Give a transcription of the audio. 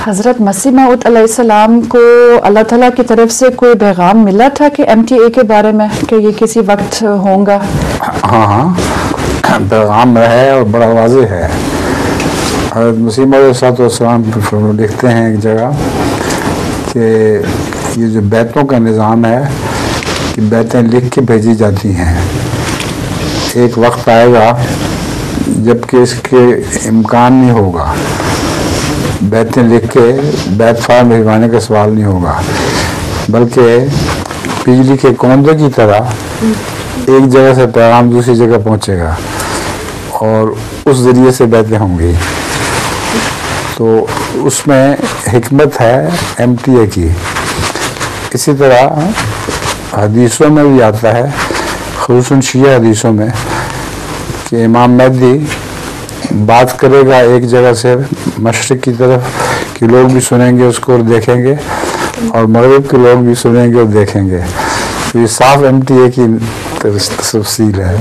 حضرت مسیح موعود علیہ السلام کو اللہ تعالیٰ کی طرف سے کوئی پیغام ملا تھا کہ MTA کے بارے میں کہ یہ کسی وقت ہوگا؟ ہاں پیغام ہے اور بڑا واضح ہے. حضرت مسیح موعود علیہ السلام لکھتے ہیں ایک جگہ کہ یہ جو بیتوں کا نظام ہے کہ بیتیں لکھ کے بھیجی جاتی ہیں. ایک وقت آئے گا جب کہ اس کے امکان نہیں ہوگا، بیتیں لکھ کے بیت فارم بھجوانے کا سوال نہیں ہوگا، بلکہ بجلی کے کوندے کی طرح ایک جگہ سے پیغام دوسری جگہ پہنچے گا اور اس ذریعے سے بیتیں ہوں گی. تو اس میں حکمت ہے MTA کی. اسی طرح حدیثوں میں بھی آتا ہے، خصوصاً شیعہ حدیثوں میں، کہ امام مہدی بات کرے گا ایک جگہ سے مشرق کی طرف کہ لوگ بھی سنیں گے اس کو اور دیکھیں گے، اور مغرب کے لوگ بھی سنیں گے اور دیکھیں گے. تو یہ صاف MTA کی تفصیل ہے.